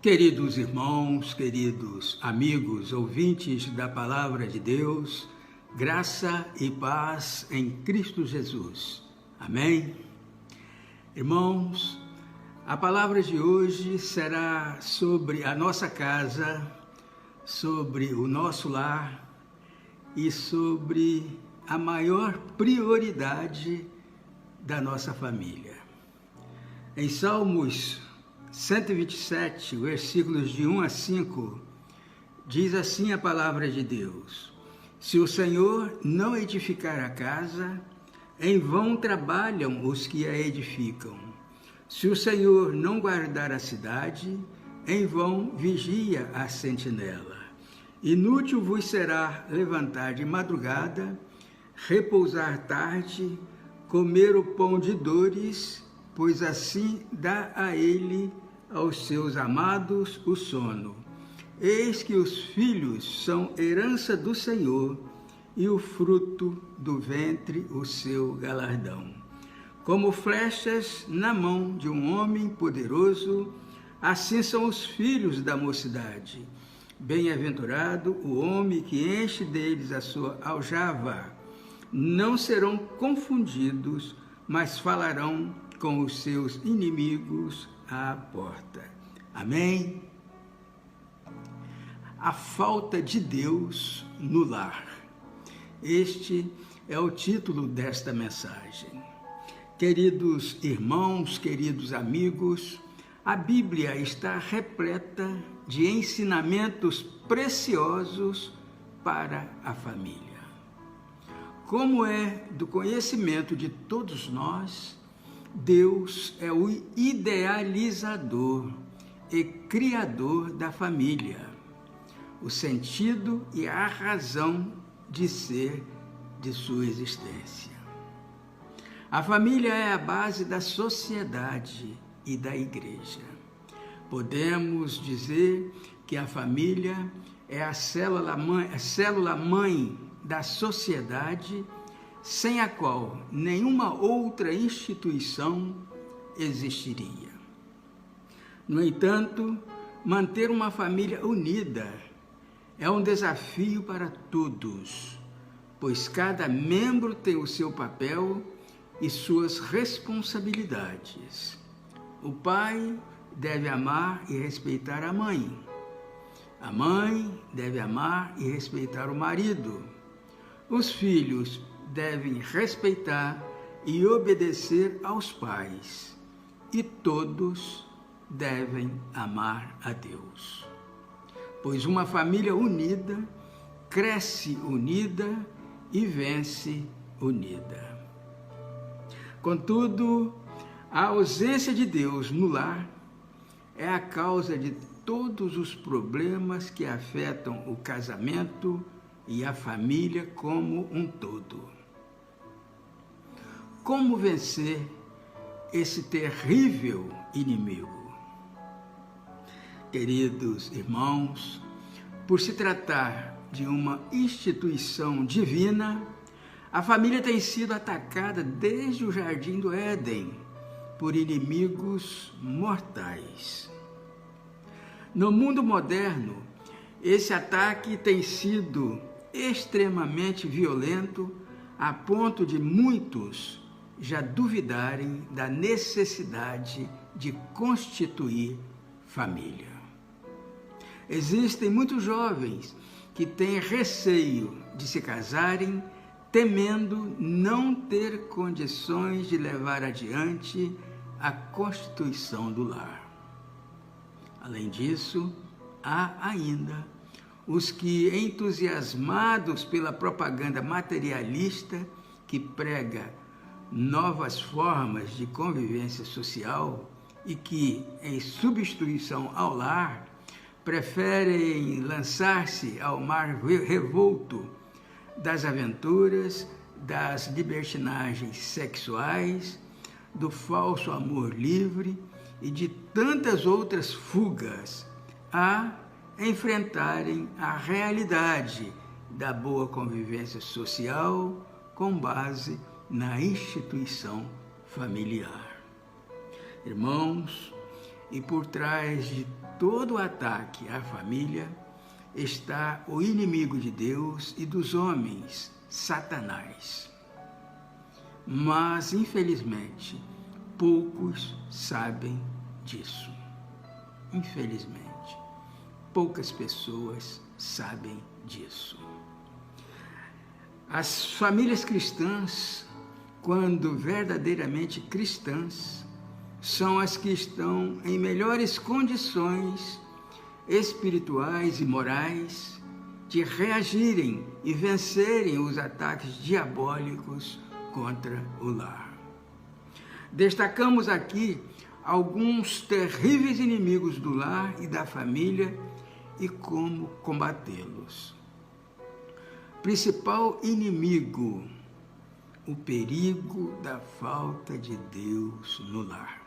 Queridos irmãos, queridos amigos, ouvintes da Palavra de Deus, graça e paz em Cristo Jesus. Amém? Irmãos, a palavra de hoje será sobre a nossa casa, sobre o nosso lar e sobre a maior prioridade da nossa família. Em Salmos 127, versículos de 1 a 5, diz assim a palavra de Deus: Se o Senhor não edificar a casa, em vão trabalham os que a edificam. Se o Senhor não guardar a cidade, em vão vigia a sentinela. Inútil vos será levantar de madrugada, repousar tarde, comer o pão de dores, pois assim dá a ele, aos seus amados, o sono. Eis que os filhos são herança do Senhor, e o fruto do ventre o seu galardão. Como flechas na mão de um homem poderoso, assim são os filhos da mocidade. Bem-aventurado o homem que enche deles a sua aljava. Não serão confundidos, mas falarão com os seus inimigos à porta. Amém? A falta de Deus no lar. Este é o título desta mensagem. Queridos irmãos, queridos amigos, a Bíblia está repleta de ensinamentos preciosos para a família. Como é do conhecimento de todos nós, Deus é o idealizador e criador da família, o sentido e a razão de ser de sua existência. A família é a base da sociedade e da igreja. Podemos dizer que a família é a célula mãe da sociedade, sem a qual nenhuma outra instituição existiria. No entanto, manter uma família unida é um desafio para todos, pois cada membro tem o seu papel e suas responsabilidades. O pai deve amar e respeitar a mãe. A mãe deve amar e respeitar o marido. Os filhos devem respeitar e obedecer aos pais. E todos devem amar a Deus. Pois uma família unida cresce unida e vence unida. Contudo, a ausência de Deus no lar é a causa de todos os problemas que afetam o casamento e a família como um todo. Como vencer esse terrível inimigo? Queridos irmãos, por se tratar de uma instituição divina, a família tem sido atacada desde o Jardim do Éden por inimigos mortais. No mundo moderno, esse ataque tem sido extremamente violento, a ponto de muitos já duvidarem da necessidade de constituir família. Existem muitos jovens que têm receio de se casarem, temendo não ter condições de levar adiante a constituição do lar. Além disso, há ainda os que, entusiasmados pela propaganda materialista que prega novas formas de convivência social e que, em substituição ao lar, preferem lançar-se ao mar revolto das aventuras, das libertinagens sexuais, do falso amor livre e de tantas outras fugas a enfrentarem a realidade da boa convivência social com base na instituição familiar. Irmãos, E por trás de todo ataque à família está o inimigo de Deus e dos homens, Satanás. Mas, infelizmente, poucos sabem disso. Infelizmente, poucas pessoas sabem disso. As famílias cristãs, quando verdadeiramente cristãs, são as que estão em melhores condições espirituais e morais de reagirem e vencerem os ataques diabólicos contra o lar. Destacamos aqui alguns terríveis inimigos do lar e da família e como combatê-los. Principal inimigo, o perigo da falta de Deus no lar.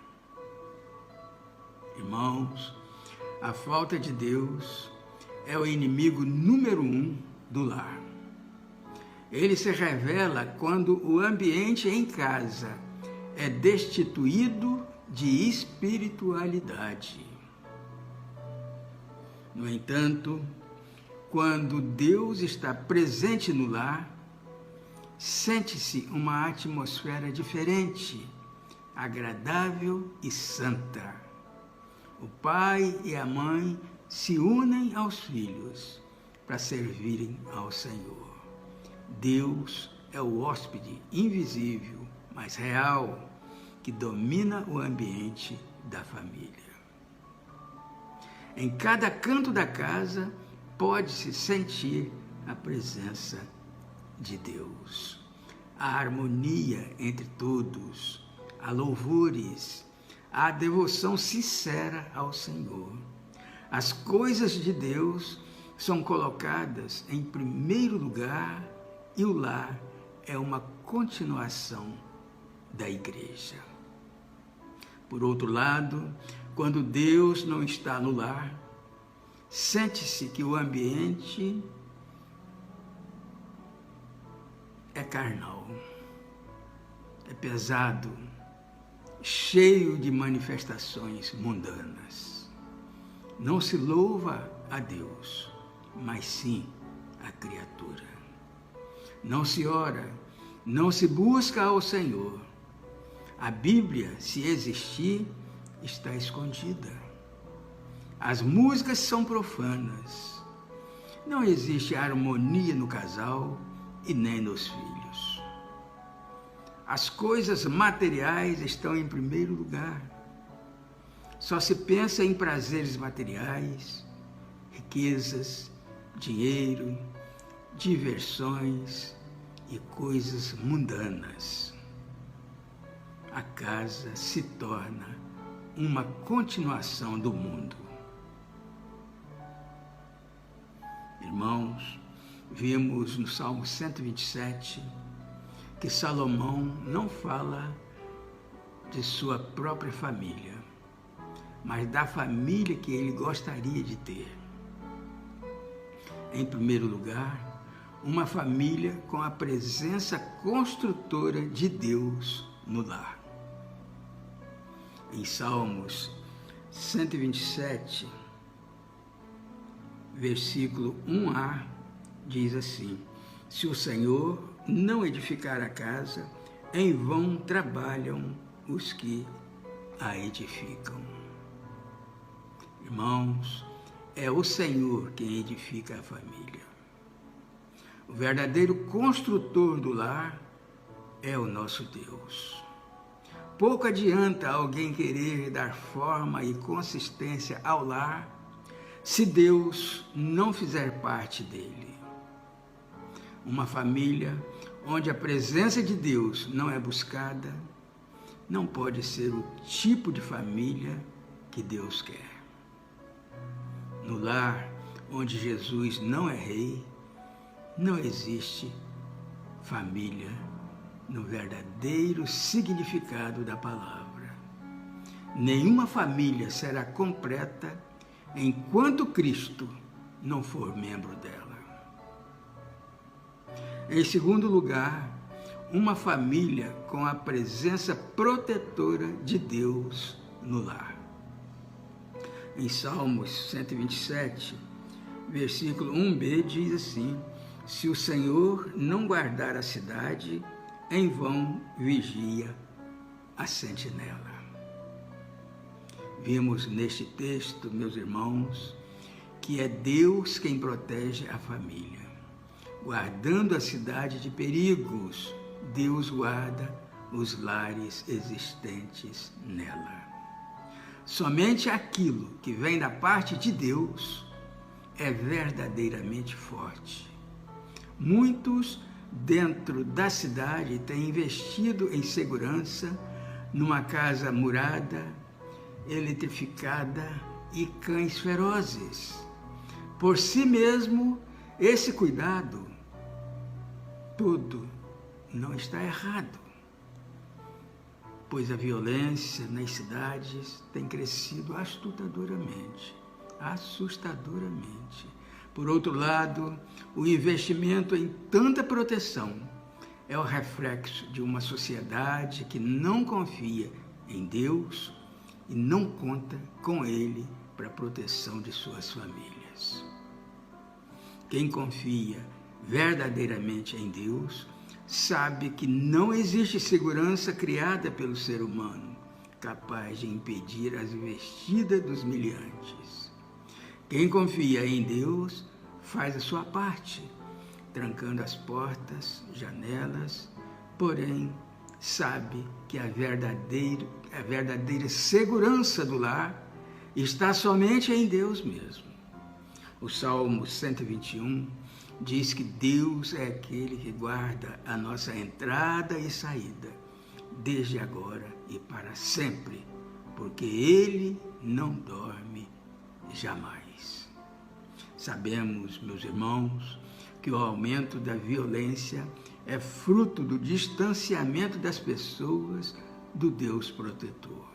Irmãos, a falta de Deus é o inimigo número 1 do lar. Ele se revela quando o ambiente em casa é destituído de espiritualidade. No entanto, quando Deus está presente no lar, sente-se uma atmosfera diferente, agradável e santa. O pai e a mãe se unem aos filhos para servirem ao Senhor. Deus é o hóspede invisível, mas real, que domina o ambiente da família. Em cada canto da casa pode-se sentir a presença de Deus. A harmonia entre todos, há louvores, há devoção sincera ao Senhor. As coisas de Deus são colocadas em primeiro lugar e o lar é uma continuação da igreja. Por outro lado, quando Deus não está no lar, sente-se que o ambiente é carnal, é pesado, cheio de manifestações mundanas. Não se louva a Deus, mas sim a criatura. Não se ora, não se busca ao Senhor. A Bíblia, se existir, está escondida. As músicas são profanas. Não existe harmonia no casal e nem nos filhos. As coisas materiais estão em primeiro lugar. Só se pensa em prazeres materiais, riquezas, dinheiro, diversões e coisas mundanas. A casa se torna uma continuação do mundo. Irmãos, vimos no Salmo 127 que Salomão não fala de sua própria família, mas da família que ele gostaria de ter. Em primeiro lugar, uma família com a presença construtora de Deus no lar. Em Salmos 127, versículo 1a, diz assim: se o Senhor não edificar a casa, em vão trabalham os que a edificam. Irmãos, é o Senhor quem edifica a família. O verdadeiro construtor do lar é o nosso Deus. Pouco adianta alguém querer dar forma e consistência ao lar se Deus não fizer parte dele. Uma família onde a presença de Deus não é buscada não pode ser o tipo de família que Deus quer. No lar onde Jesus não é rei, não existe família no verdadeiro significado da palavra. Nenhuma família será completa enquanto Cristo não for membro dela. Em segundo lugar, uma família com a presença protetora de Deus no lar. Em Salmos 127, versículo 1b, diz assim: se o Senhor não guardar a cidade, em vão vigia a sentinela. Vimos neste texto, meus irmãos, que é Deus quem protege a família. Guardando a cidade de perigos, Deus guarda os lares existentes nela. Somente aquilo que vem da parte de Deus é verdadeiramente forte. Muitos dentro da cidade têm investido em segurança numa casa murada, eletrificada e cães ferozes. Por si mesmo, esse cuidado todo não está errado, pois a violência nas cidades tem crescido assustadoramente. Por outro lado, o investimento em tanta proteção é o reflexo de uma sociedade que não confia em Deus e não conta com Ele para a proteção de suas famílias. Quem confia verdadeiramente em Deus sabe que não existe segurança criada pelo ser humano capaz de impedir as investidas dos miliantes. Quem confia em Deus faz a sua parte, trancando as portas, janelas, porém sabe que a verdadeira segurança do lar está somente em Deus mesmo. O Salmo 121 diz que Deus é aquele que guarda a nossa entrada e saída, desde agora e para sempre, porque Ele não dorme jamais. Sabemos, meus irmãos, que o aumento da violência é fruto do distanciamento das pessoas do Deus protetor.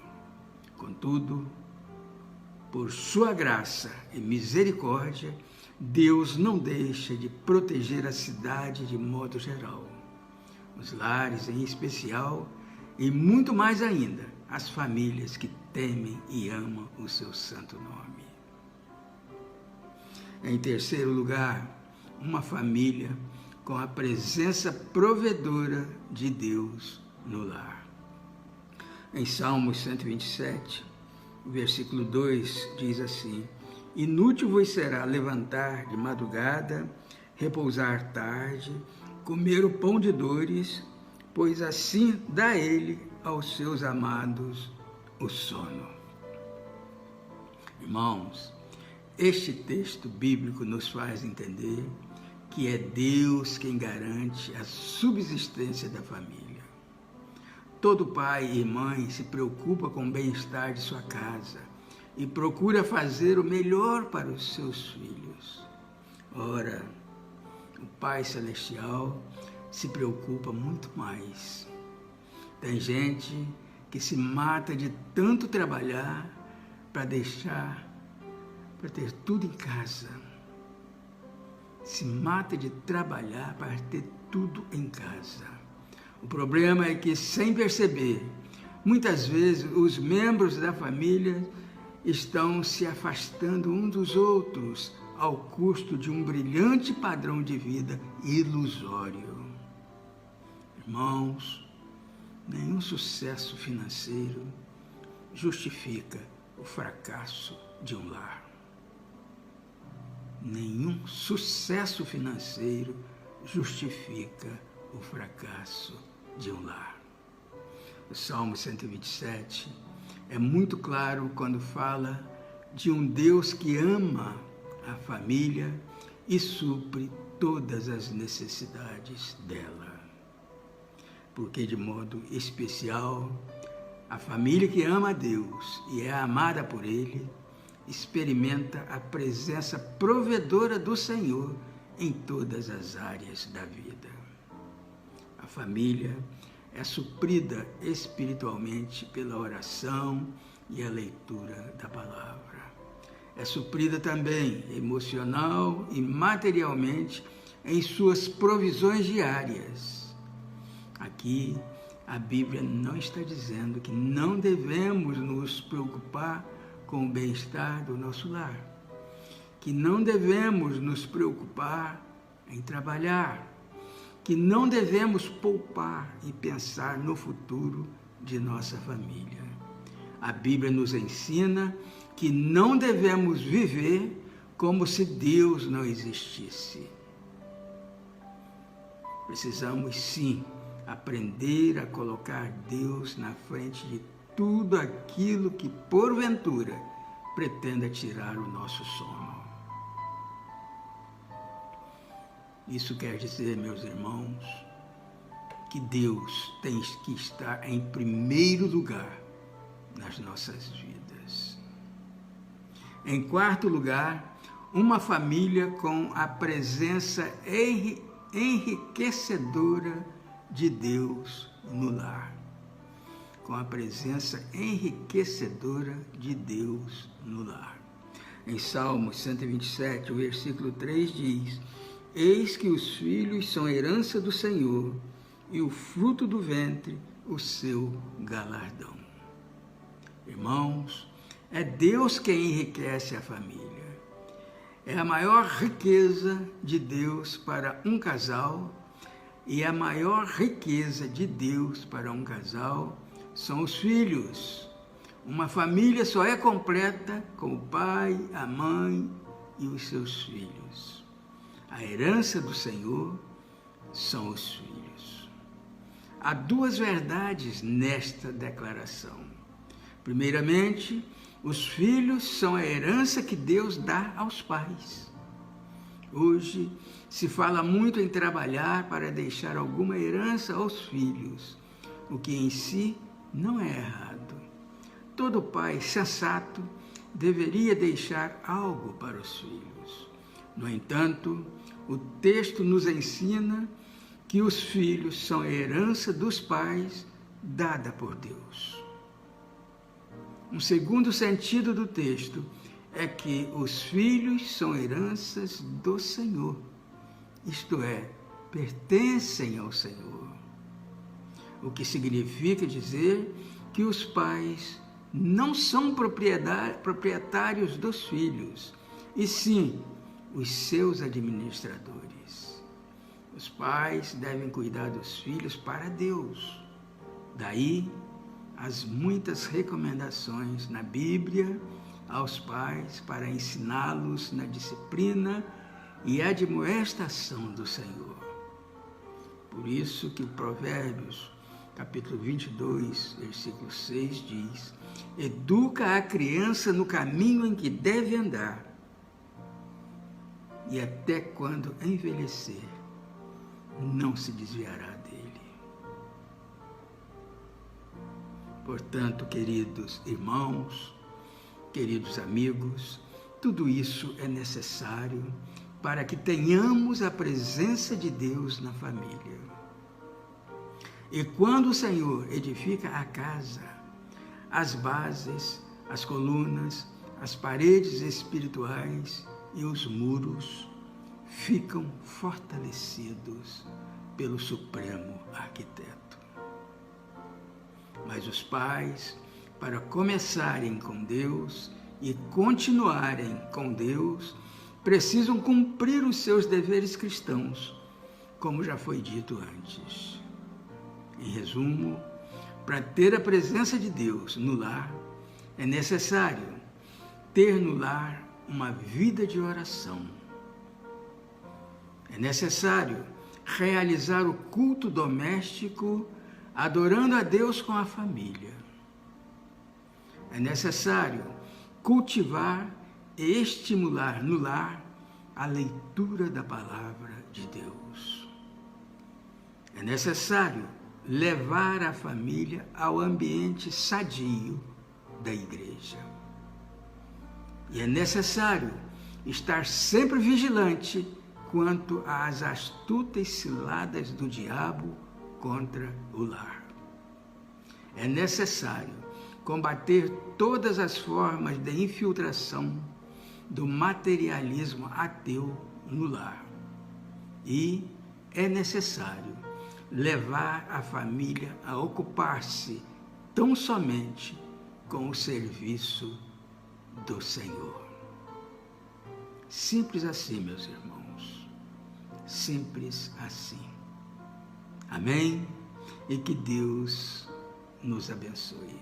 Contudo, por sua graça e misericórdia, Deus não deixa de proteger a cidade de modo geral, os lares em especial, e muito mais ainda, as famílias que temem e amam o seu santo nome. Em terceiro lugar, uma família com a presença provedora de Deus no lar. Em Salmos 127, versículo 2, diz assim: inútil vos será levantar de madrugada, repousar tarde, comer o pão de dores, pois assim dá Ele aos seus amados o sono. Irmãos, este texto bíblico nos faz entender que é Deus quem garante a subsistência da família. Todo pai e mãe se preocupa com o bem-estar de sua casa e procura fazer o melhor para os seus filhos. Ora, o Pai Celestial se preocupa muito mais. Tem gente que se mata de tanto trabalhar para ter tudo em casa. Se mata de trabalhar para ter tudo em casa. O problema é que, sem perceber, muitas vezes os membros da família estão se afastando uns dos outros ao custo de um brilhante padrão de vida ilusório. Irmãos, nenhum sucesso financeiro justifica o fracasso de um lar. Nenhum sucesso financeiro justifica o fracasso de um lar. O Salmo 127 é muito claro quando fala de um Deus que ama a família e supre todas as necessidades dela. Porque, de modo especial, a família que ama a Deus e é amada por Ele experimenta a presença provedora do Senhor em todas as áreas da vida. A família é suprida espiritualmente pela oração e a leitura da palavra. É suprida também emocional e materialmente em suas provisões diárias. Aqui, a Bíblia não está dizendo que não devemos nos preocupar com o bem-estar do nosso lar, que não devemos nos preocupar em trabalhar, que não devemos poupar e pensar no futuro de nossa família. A Bíblia nos ensina que não devemos viver como se Deus não existisse. Precisamos, sim, aprender a colocar Deus na frente de tudo aquilo que, porventura, pretenda tirar o nosso sono. Isso quer dizer, meus irmãos, que Deus tem que estar em primeiro lugar nas nossas vidas. Em quarto lugar, uma família com a presença enriquecedora de Deus no lar. Com a presença enriquecedora de Deus no lar. Em Salmos 127, o versículo 3 diz: Eis que os filhos são herança do Senhor, e o fruto do ventre, o seu galardão. Irmãos, é Deus quem enriquece a família. É a maior riqueza de Deus para um casal, e a maior riqueza de Deus para um casal são os filhos. Uma família só é completa com o pai, a mãe e os seus filhos. A herança do Senhor são os filhos. Há duas verdades nesta declaração. Primeiramente, os filhos são a herança que Deus dá aos pais. Hoje se fala muito em trabalhar para deixar alguma herança aos filhos, o que em si não é errado. Todo pai sensato deveria deixar algo para os filhos. No entanto, o texto nos ensina que os filhos são a herança dos pais dada por Deus. Um segundo sentido do texto é que os filhos são heranças do Senhor, isto é, pertencem ao Senhor. O que significa dizer que os pais não são proprietários dos filhos, e sim os seus administradores. Os pais devem cuidar dos filhos para Deus. Daí as muitas recomendações na Bíblia aos pais para ensiná-los na disciplina e admoestação do Senhor. Por isso que o Provérbios, capítulo 22, versículo 6 diz: Educa a criança no caminho em que deve andar, e até quando envelhecer, não se desviará dele. Portanto, queridos irmãos, queridos amigos, tudo isso é necessário para que tenhamos a presença de Deus na família. E quando o Senhor edifica a casa, as bases, as colunas, as paredes espirituais e os muros ficam fortalecidos pelo Supremo Arquiteto. Mas os pais, para começarem com Deus e continuarem com Deus, precisam cumprir os seus deveres cristãos, como já foi dito antes. Em resumo, para ter a presença de Deus no lar, é necessário ter no lar uma vida de oração. É necessário realizar o culto doméstico, adorando a Deus com a família. É necessário cultivar e estimular no lar a leitura da palavra de Deus. É necessário levar a família ao ambiente sadio da igreja. E é necessário estar sempre vigilante quanto às astutas ciladas do diabo contra o lar. É necessário combater todas as formas de infiltração do materialismo ateu no lar. E é necessário levar a família a ocupar-se tão somente com o serviço do Senhor. Simples assim, meus irmãos. Simples assim. Amém? E que Deus nos abençoe.